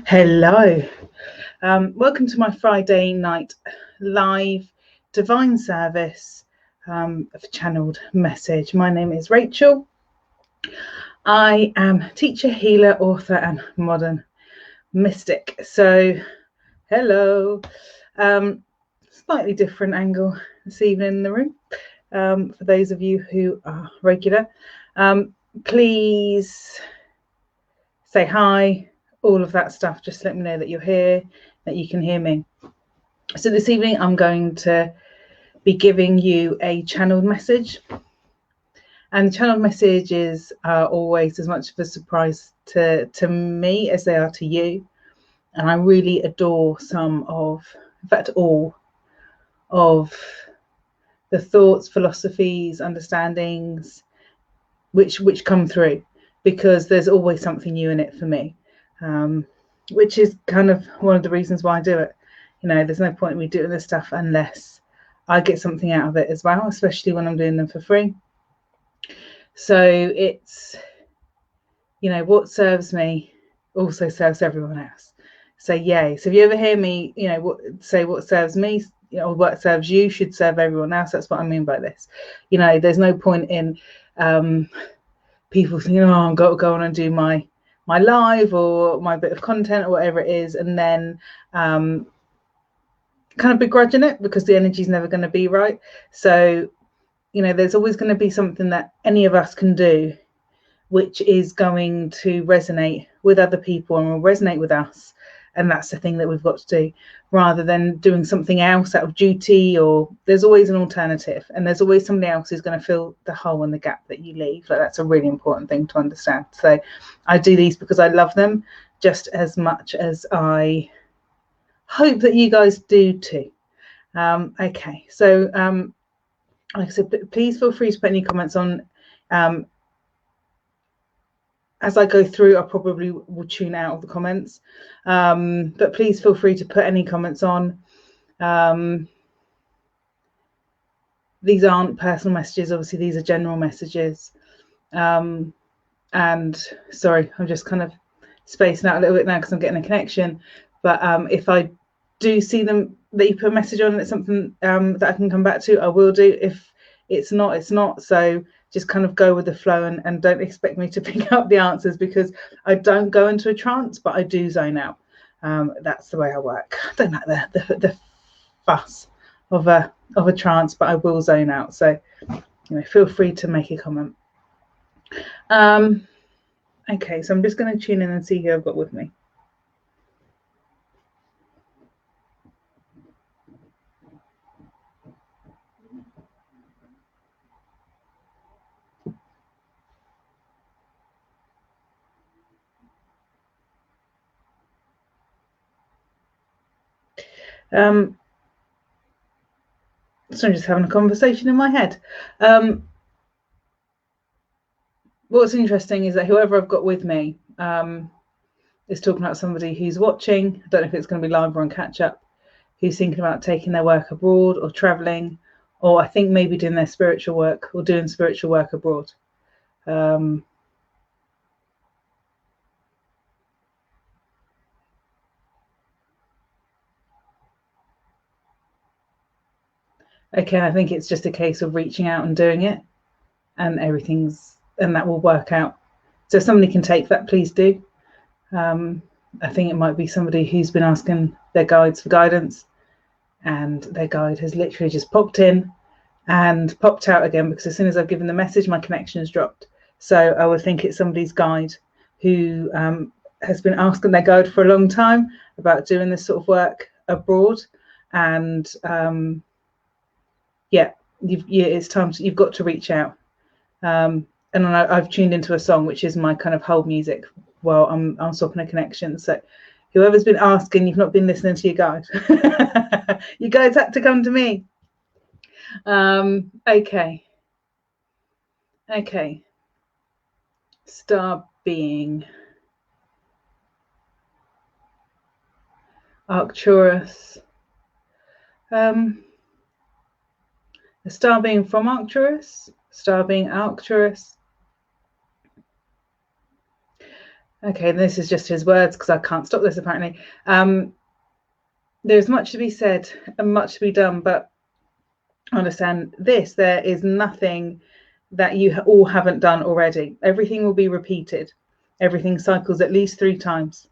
Hello. Welcome to my Friday night live divine service of channeled message. My name is Rachel. I am teacher, healer, author, and modern mystic. So, hello. Slightly different angle this evening in the room. For those of you who are regular, please say hi. All of that stuff, just let me know that you're here, that you can hear me. So this evening I'm going to be giving you a channeled message, and the channeled messages are always as much of a surprise to me as they are to you, and I really adore some of, in fact all of the thoughts, philosophies, understandings which come through, because there's always something new in it for me. Which is kind of one of the reasons why I do it. You know, there's no point in me doing this stuff unless I get something out of it as well, especially when I'm doing them for free. So it's, you know, what serves me also serves everyone else. So yay. So if you ever hear me, you know, say what serves me, you know, what serves you should serve everyone else. That's what I mean by this. You know, there's no point in people thinking, oh, I'm going to go on and do my live or my bit of content or whatever it is, and then kind of begrudging it because the energy is never going to be right. So, you know, there's always going to be something that any of us can do which is going to resonate with other people and will resonate with us. And that's the thing that we've got to do, rather than doing something else out of duty. Or there's always an alternative, and there's always somebody else who's going to fill the hole and the gap that you leave. Like, that's a really important thing to understand. So I do these because I love them just as much as I hope that you guys do too. Okay, so like I said, please feel free to put any comments on. As I go through, I probably will tune out of the comments, but please feel free to put any comments on. These aren't personal messages, obviously these are general messages. And sorry, I'm just kind of spacing out a little bit now because I'm getting a connection. But if I do see them that you put a message on and it's something that I can come back to, I will do. If it's not, it's not. So just kind of go with the flow, and don't expect me to pick up the answers, because I don't go into a trance, but I do zone out. That's the way I work. I don't like the fuss of a trance, but I will zone out. So, you know, feel free to make a comment. Okay, so I'm just going to tune in and see who I've got with me. So I'm just having a conversation in my head. What's interesting is that whoever I've got with me is talking about somebody who's watching. I don't know if it's going to be live or on catch up, who's thinking about taking their work abroad or traveling, or I think maybe doing their spiritual work or doing spiritual work abroad. Okay, I think it's just a case of reaching out and doing it, and that will work out. So if somebody can take that, please do. I think it might be somebody who's been asking their guides for guidance, and their guide has literally just popped in and popped out again, because as soon as I've given the message, my connection has dropped. So I would think it's somebody's guide who has been asking their guide for a long time about doing this sort of work abroad. And yeah, it's time to, you've got to reach out. And I've tuned into a song, which is my kind of hold music while I'm stopping a connection. So whoever's been asking, you've not been listening to your guide. You guys had to come to me. Okay. Star being Arcturus. A star being from Arcturus. Star being Arcturus. Okay, and this is just his words because I can't stop this apparently. There's much to be said and much to be done, but understand this, there is nothing that you all haven't done already. Everything will be repeated. Everything cycles at least 3 times.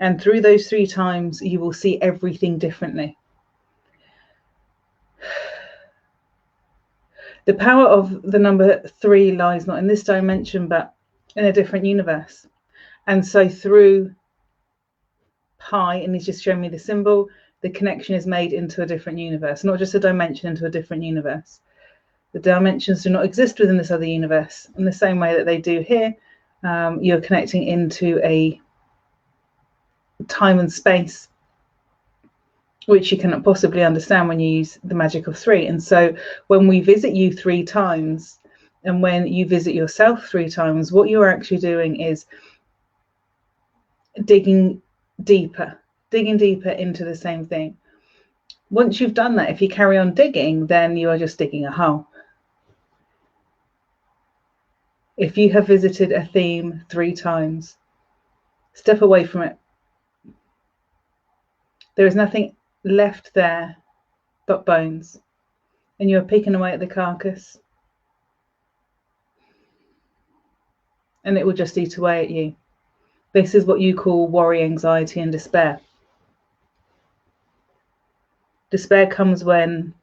And through those 3 times, you will see everything differently. The power of the number 3 lies not in this dimension, but in a different universe. And so through pi, and he's just shown me the symbol, the connection is made into a different universe, not just a dimension, into a different universe. The dimensions do not exist within this other universe in the same way that they do here. You're connecting into a time and space which you cannot possibly understand when you use the magic of 3. And so when we visit you 3 times, and when you visit yourself 3 times, what you're actually doing is digging deeper into the same thing. Once you've done that, if you carry on digging, then you are just digging a hole. If you have visited a theme 3 times, step away from it. There is nothing left there but bones, and you are picking away at the carcass, and it will just eat away at you. This is what you call worry, anxiety, and despair. Despair comes when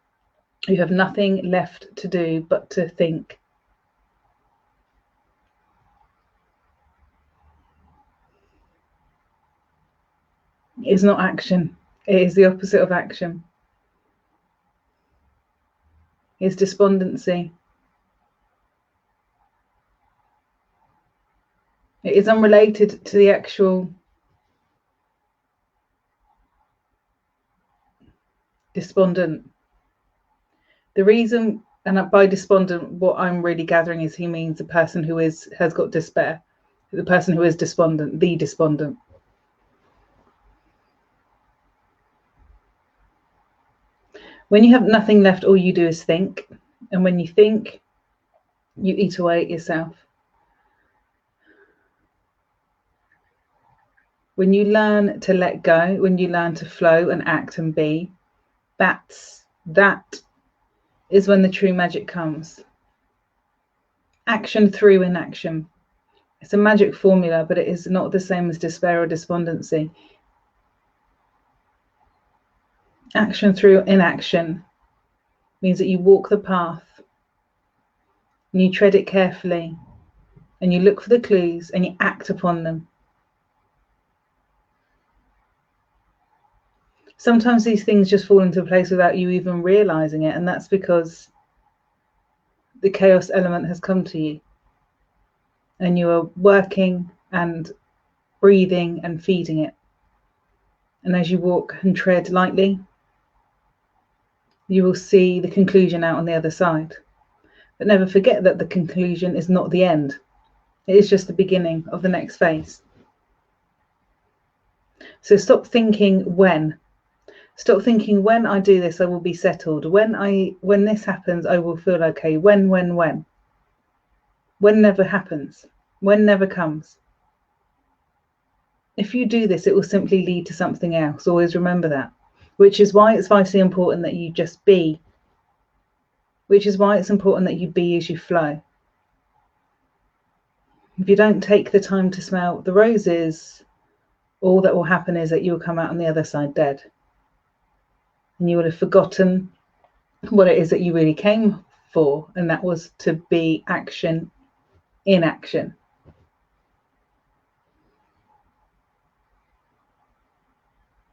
you have nothing left to do but to think. It is not action. It is the opposite of action. It is despondency. It is unrelated to the actual despondent. The reason, and by despondent, what I'm really gathering is he means the person who has got despair, the person who is despondent, the despondent. When you have nothing left, all you do is think, and when you think, you eat away at yourself. When you learn to let go, when you learn to flow and act and be, that is when the true magic comes. Action through inaction. It's a magic formula, but it is not the same as despair or despondency. Action through inaction means that you walk the path and you tread it carefully and you look for the clues and you act upon them. Sometimes these things just fall into place without you even realizing it, and that's because the chaos element has come to you and you are working and breathing and feeding it. And as you walk and tread lightly, you will see the conclusion out on the other side. But never forget that the conclusion is not the end. It is just the beginning of the next phase. So stop thinking when. Stop thinking when I do this, I will be settled. When this happens, I will feel okay. When. When never happens. When never comes. If you do this, it will simply lead to something else. Always remember that. Which is why it's vitally important that you just be. Which is why it's important that you be as you flow. If you don't take the time to smell the roses, all that will happen is that you'll come out on the other side dead. And you will have forgotten what it is that you really came for, and that was to be action in action.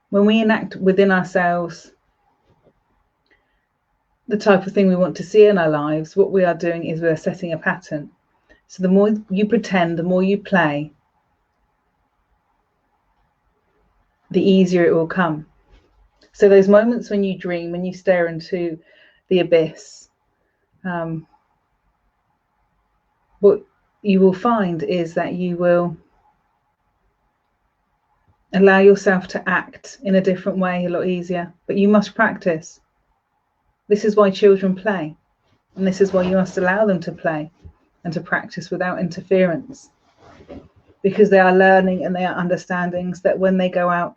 When we enact within ourselves the type of thing we want to see in our lives, what we are doing is we're setting a pattern. So the more you pretend, the more you play, the easier it will come. So those moments when you dream, when you stare into the abyss, what you will find is that you will allow yourself to act in a different way a lot easier. But you must practice. This is why children play, and this is why you must allow them to play and to practice without interference. because they are learning and they are understanding, so that when they go out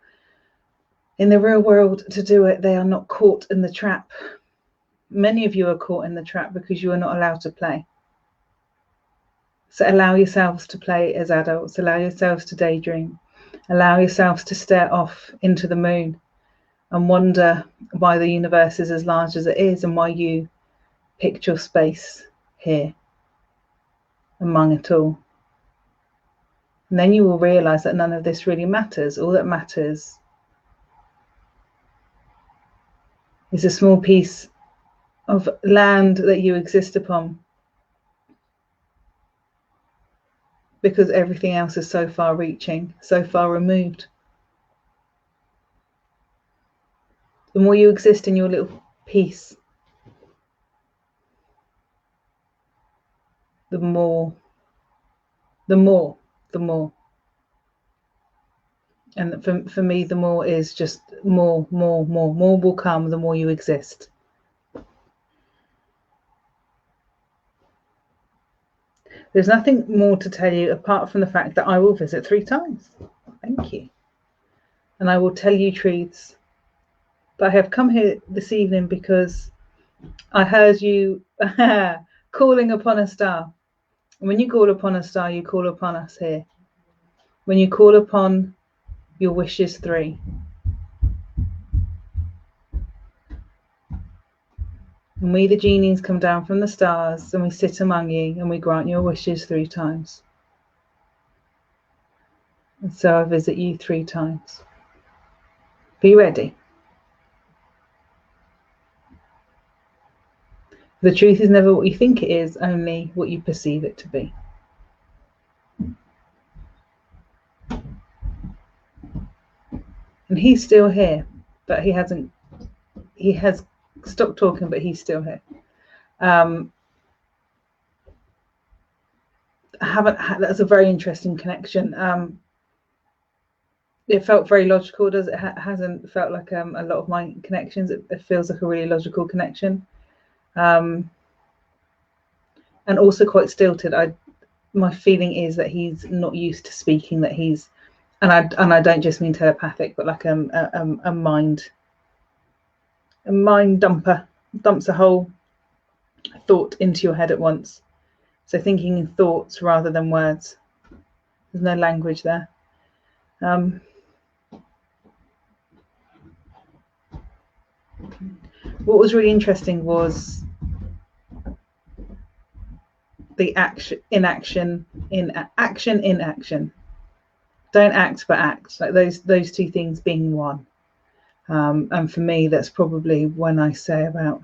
in the real world to do it, they are not caught in the trap. Many of you are caught in the trap because you are not allowed to play. So allow yourselves to play as adults, allow yourselves to daydream, allow yourselves to stare off into the moon and wonder why the universe is as large as it is and why you picked your space here among it all. And then you will realize that none of this really matters. All that matters is a small piece of land that you exist upon, because everything else is so far reaching, so far removed. The more you exist in your little piece, the more. And for me, the more is just more will come the more you exist. There's nothing more to tell you apart from the fact that I will visit 3 times. Thank you. And I will tell you truths. But I have come here this evening because I heard you calling upon a star. And when you call upon a star, you call upon us here. When you call upon your wishes 3. And we, the genies, come down from the stars and we sit among you and we grant your wishes 3 times. And so I visit you 3 times. Be ready. The truth is never what you think it is, only what you perceive it to be. And he's still here, but he has stopped talking, but he's still here. That's a very interesting connection. It felt very logical. It hasn't felt like a lot of my connections. It feels like a really logical connection, and also quite stilted. My feeling is that he's not used to speaking. That he's, and I don't just mean telepathic, but like a mind dumper, dumps a whole thought into your head at once. So thinking in thoughts rather than words. There's no language there. What was really interesting was the action in action. Don't act, but act. Like those 2 things being one. And for me, that's probably when I say about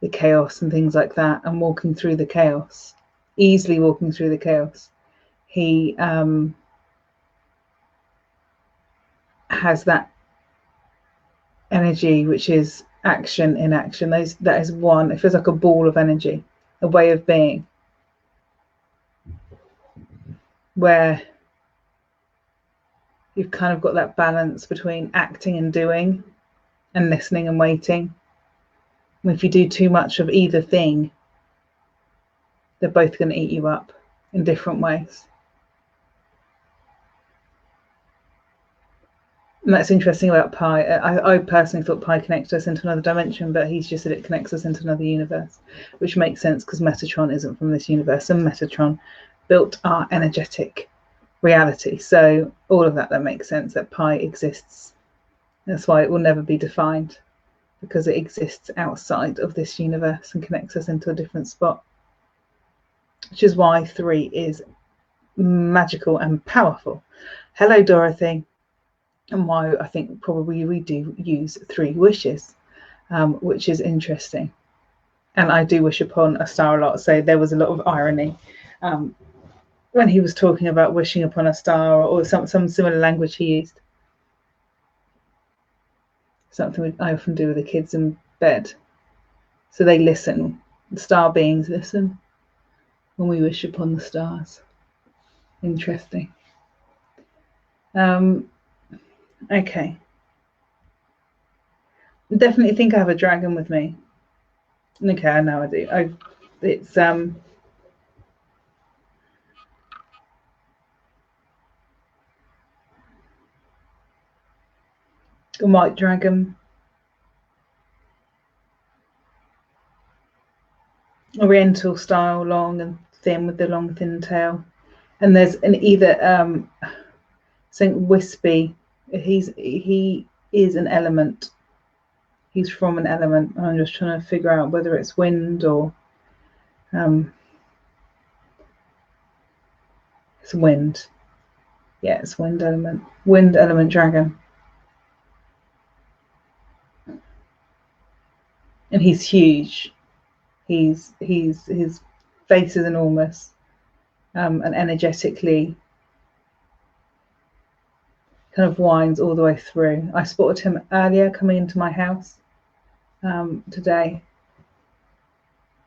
the chaos and things like that, and walking through the chaos, easily walking through the chaos. He has that energy, which is action in action. That is one. It feels like a ball of energy, a way of being, where you've kind of got that balance between acting and doing and listening and waiting. And if you do too much of either thing, they're both going to eat you up in different ways. And that's interesting about Pi. I personally thought Pi connects us into another dimension, but he's just said it connects us into another universe, which makes sense because Metatron isn't from this universe, and Metatron built our energetic reality. So all of that makes sense, that Pi exists. That's why it will never be defined, because it exists outside of this universe and connects us into a different spot, which is why 3 is magical and powerful. Hello, Dorothy. And why I think probably we do use 3 wishes, which is interesting. And I do wish upon a star a lot, so there was a lot of irony when he was talking about wishing upon a star, or some similar language he used. Something I often do with the kids in bed. So they listen. The star beings listen when we wish upon the stars. Interesting. Okay. I definitely think I have a dragon with me. Okay, I know I do. It's a white dragon, oriental style, long and thin with the long thin tail. And there's an either something wispy. He is an element. He's from an element. I'm just trying to figure out whether it's wind or it's wind. Yeah, it's wind element. Wind element dragon. And he's huge. His face is enormous, and energetically kind of winds all the way through. I spotted him earlier coming into my house today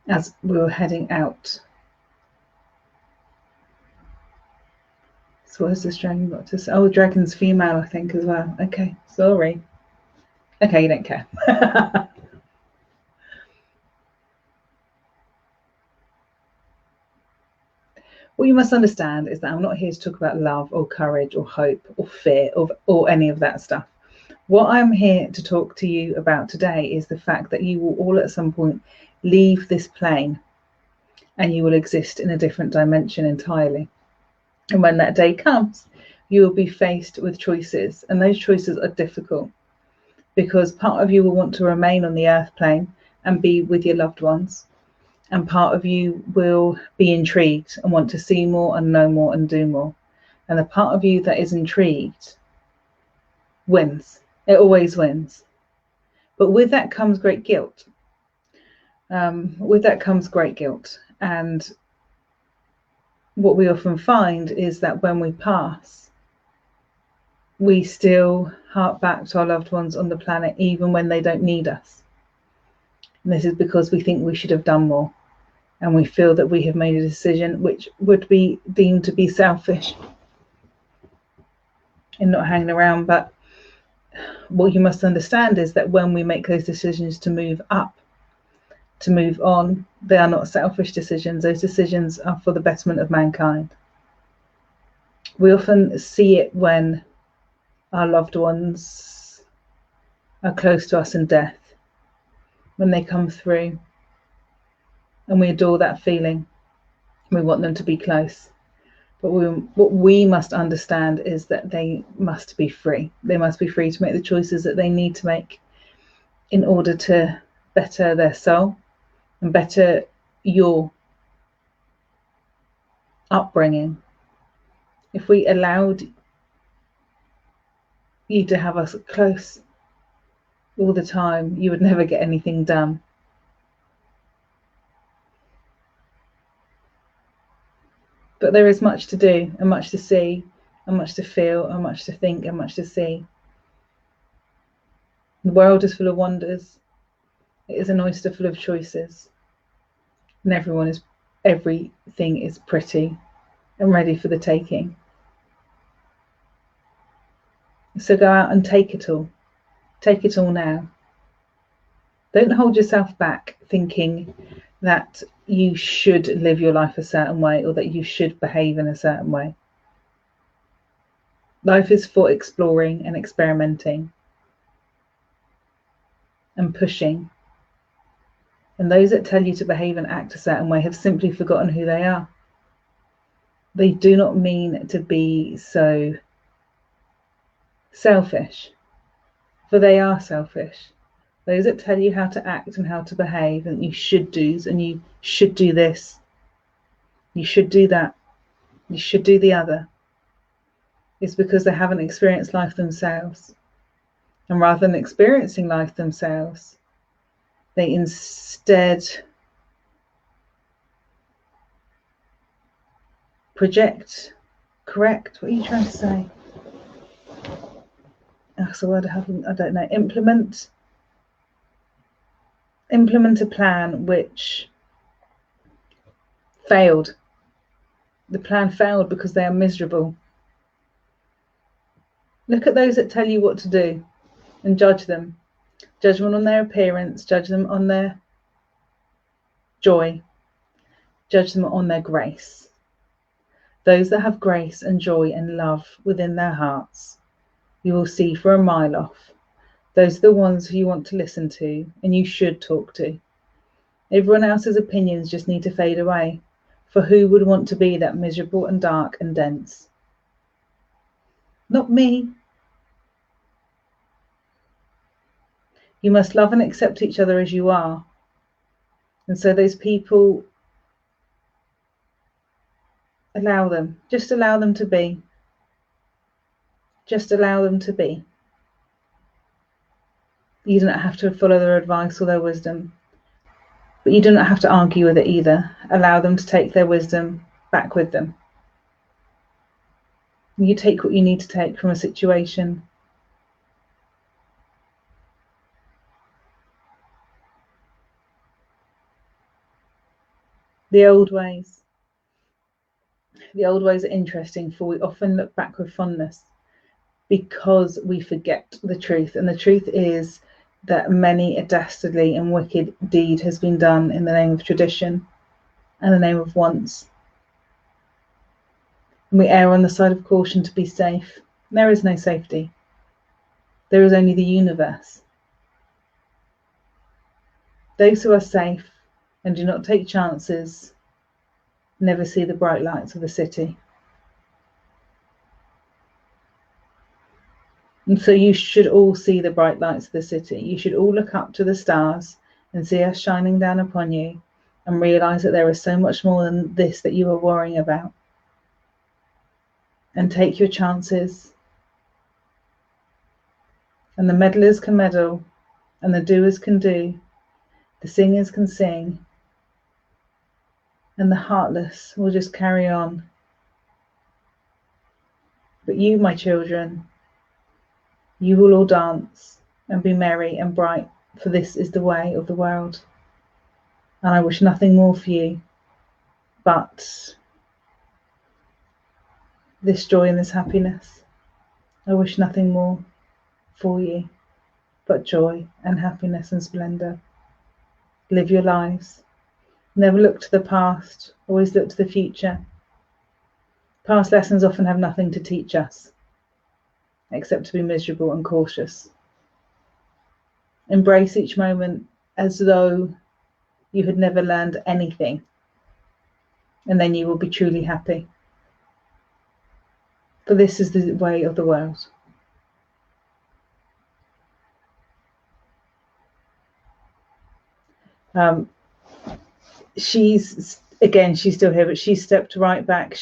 as we were heading out. So what has this dragon got to say? Oh, dragon's female, I think, as well. Okay, sorry. Okay, you don't care. What you must understand is that I'm not here to talk about love or courage or hope or fear or any of that stuff. What I'm here to talk to you about today is the fact that you will all at some point leave this plane and you will exist in a different dimension entirely. And when that day comes, you will be faced with choices, and those choices are difficult because part of you will want to remain on the earth plane and be with your loved ones, and part of you will be intrigued and want to see more and know more and do more. And the part of you that is intrigued wins. It always wins. But with that comes great guilt. With that comes great guilt. And what we often find is that when we pass, we still hark back to our loved ones on the planet, even when they don't need us. And this is because we think we should have done more. And we feel that we have made a decision which would be deemed to be selfish in not hanging around. But what you must understand is that when we make those decisions to move up, to move on, they are not selfish decisions. Those decisions are for the betterment of mankind. We often see it when our loved ones are close to us in death, when they come through, and we adore that feeling. We want them to be close. But what we must understand is that they must be free. They must be free to make the choices that they need to make in order to better their soul and better your upbringing. If we allowed you to have us close all the time, you would never get anything done. But there is much to do and much to see and much to feel and much to think and much to see. The world is full of wonders. It is an oyster full of choices. And everything is pretty and ready for the taking. So go out and take it all. Take it all now. Don't hold yourself back thinking that you should live your life a certain way or that you should behave in a certain way. Life is for exploring and experimenting and pushing. And those that tell you to behave and act a certain way have simply forgotten who they are. They do not mean to be so selfish, for they are selfish. Those that tell you how to act and how to behave, and you should do's, and you should do this, you should do that, you should do the other, is because they haven't experienced life themselves. And rather than experiencing life themselves, they instead project, correct, what are you trying to say? That's a word I don't know. Implement a plan which failed. The plan failed because they are miserable. Look at those that tell you what to do and judge them. Judge them on their appearance, judge them on their joy, judge them on their grace. Those that have grace and joy and love within their hearts, you will see for a mile off Those are the ones who you want to listen to and you should talk to. Everyone else's opinions just need to fade away. For who would want to be that miserable and dark and dense? Not me. You must love and accept each other as you are. And so those people, allow them. Just allow them to be. Just allow them to be. You don't have to follow their advice or their wisdom. But you do not have to argue with it either. Allow them to take their wisdom back with them. You take what you need to take from a situation. The old ways. The old ways are interesting, for we often look back with fondness because we forget the truth. And the truth is that many a dastardly and wicked deed has been done in the name of tradition and the name of wants. And we err on the side of caution to be safe. There is no safety. There is only the universe. Those who are safe and do not take chances never see the bright lights of the city. And so you should all see the bright lights of the city. You should all look up to the stars and see us shining down upon you and realise that there is so much more than this that you are worrying about. And take your chances. And the meddlers can meddle, and the doers can do, the singers can sing, and the heartless will just carry on. But you, my children, you will all dance and be merry and bright, for this is the way of the world. And I wish nothing more for you but this joy and this happiness. I wish nothing more for you but joy and happiness and splendour. Live your lives. Never look to the past, always look to the future. Past lessons often have nothing to teach us except to be miserable and cautious. Embrace each moment as though you had never learned anything, and then you will be truly happy. For this is the way of the world. She's still here, but she stepped right back.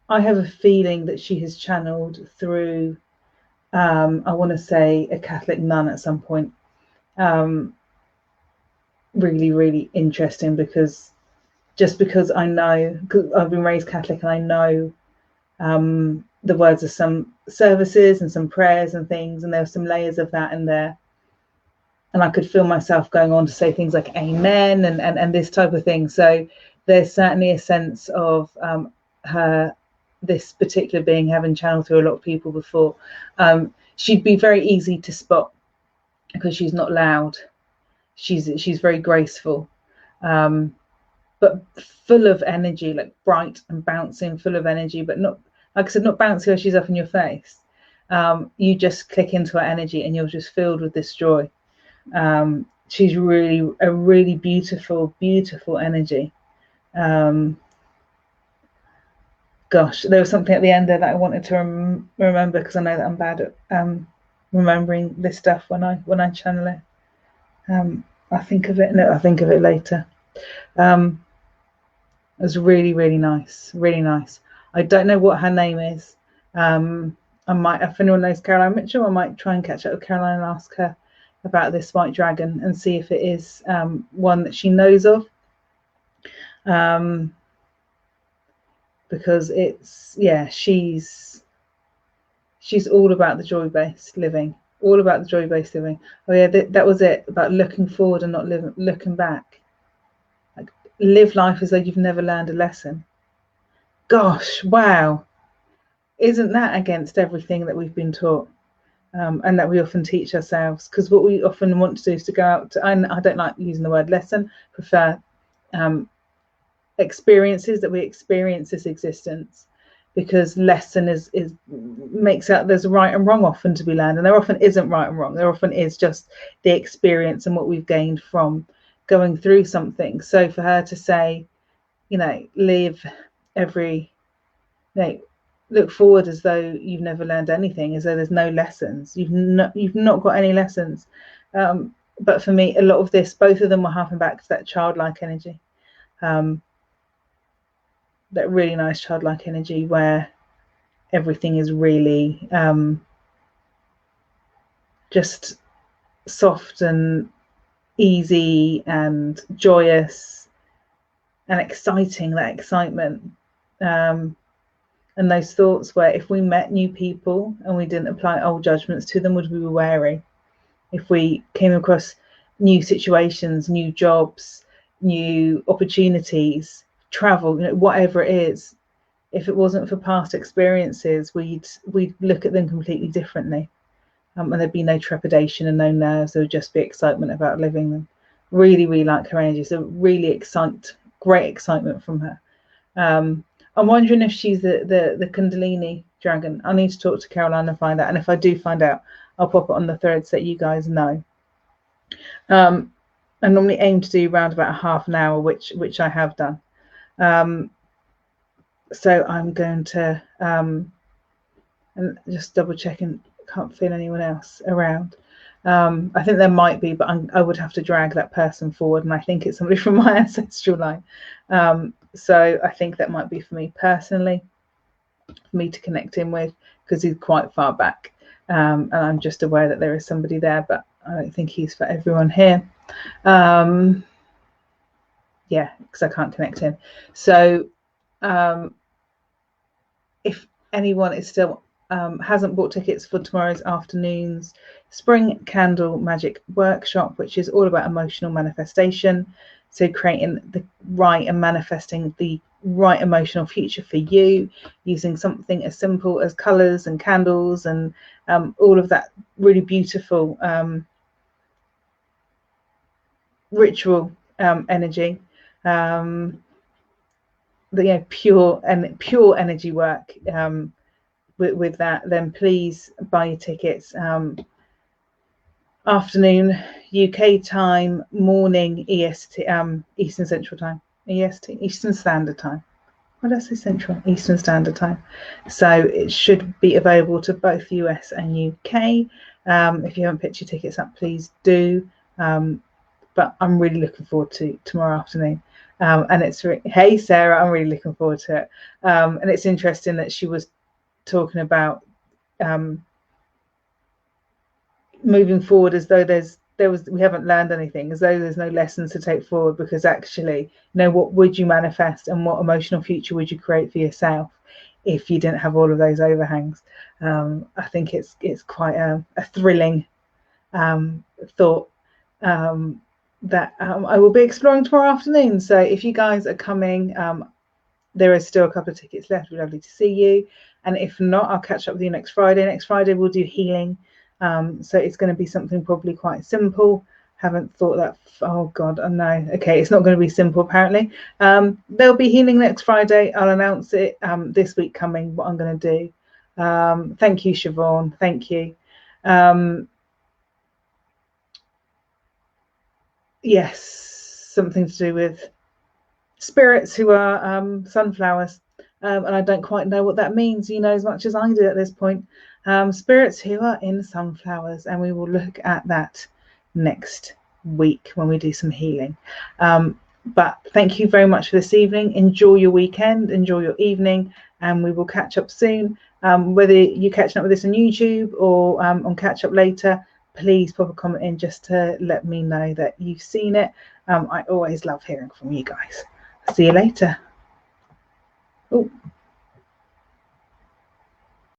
I have a feeling that she has channeled through, I want to say, a Catholic nun at some point. Really, really interesting, because I know, because I've been raised Catholic and I know the words of some services and some prayers and things, and there were some layers of that in there. And I could feel myself going on to say things like amen and this type of thing. So there's certainly a sense of this particular being having channeled through a lot of people before. She'd be very easy to spot because she's not loud. She's very graceful, but full of energy, like bright and bouncing, full of energy, but not, like I said, not bouncy where she's up in your face. You just click into her energy and you're just filled with this joy. She's really a really beautiful, beautiful energy. Gosh, there was something at the end there that I wanted to remember, because I know that I'm bad at remembering this stuff when I channel it. I think of it later. It was really, really nice, really nice. I don't know what her name is. I might, if anyone knows Caroline Mitchell, I might try and catch up with Caroline and ask her about this white dragon and see if it is one that she knows of. Because it's, yeah, she's all about the joy-based living, all about the joy-based living. Oh yeah, that was it, about looking forward and not looking back. Like, live life as though you've never learned a lesson. Gosh, wow, isn't that against everything that we've been taught, and that we often teach ourselves? Because what we often want to do is to go out to, and I don't like using the word lesson, prefer experiences, that we experience this existence, because lesson is makes out there's a right and wrong often to be learned, and there often isn't right and wrong. There often is just the experience and what we've gained from going through something. So for her to say, live every, look forward as though you've never learned anything, as though there's no lessons. You've not got any lessons. But for me, a lot of this, both of them were harping back to that childlike energy, that really nice childlike energy where everything is really just soft and easy and joyous and exciting, that excitement. And those thoughts where if we met new people and we didn't apply old judgments to them, would we be wary? If we came across new situations, new jobs, new opportunities, travel, whatever it is, if it wasn't for past experiences, we'd look at them completely differently. And there'd be no trepidation and no nerves. There would just be excitement about living them. Really, really like her energy. So really great excitement from her. I'm wondering if she's the Kundalini dragon. I need to talk to Caroline and find out. And if I do find out, I'll pop it on the threads so you guys know. I normally aim to do around about half an hour, which I have done. So I'm going to and just double checking. Can't feel anyone else around. I think there might be, but I would have to drag that person forward, and I think it's somebody from my ancestral line. So I think that might be for me personally, for me to connect in with, because he's quite far back, and I'm just aware that there is somebody there, but I don't think he's for everyone here. Yeah, because I can't connect in. So if anyone is still hasn't bought tickets for tomorrow's afternoon's Spring Candle Magic Workshop, which is all about emotional manifestation, so creating the right and manifesting the right emotional future for you, using something as simple as colours and candles and all of that really beautiful ritual energy, the pure energy work. With that, then please buy your tickets. Afternoon UK time, morning EST, Eastern Central Time, Eastern Standard Time. What did I say? Central, Eastern Standard Time. So it should be available to both US and UK. If you haven't picked your tickets up, please do. But I'm really looking forward to tomorrow afternoon. And it's hey Sarah, I'm really looking forward to it. And it's interesting that she was talking about moving forward as though we haven't learned anything, as though there's no lessons to take forward, because actually, what would you manifest and what emotional future would you create for yourself if you didn't have all of those overhangs? I think it's quite a thrilling thought that I will be exploring tomorrow afternoon. So if you guys are coming, there is still a couple of tickets left. It'd be lovely to see you. And if not, I'll catch up with you next Friday. Next Friday we'll do healing. So it's going to be something probably quite simple. Haven't thought that. Oh God, I know. Okay, it's not going to be simple apparently. There'll be healing next Friday. I'll announce it this week coming, what I'm going to do. Thank you, Siobhan. Thank you. Yes, something to do with spirits who are sunflowers. And I don't quite know what that means, as much as I do at this point. Spirits who are in sunflowers, and we will look at that next week when we do some healing. But thank you very much for this evening. Enjoy your weekend, enjoy your evening, and we will catch up soon. Whether you're catching up with this on YouTube or on catch up later, please pop a comment in just to let me know that you've seen it. I always love hearing from you guys. See you later. Oh.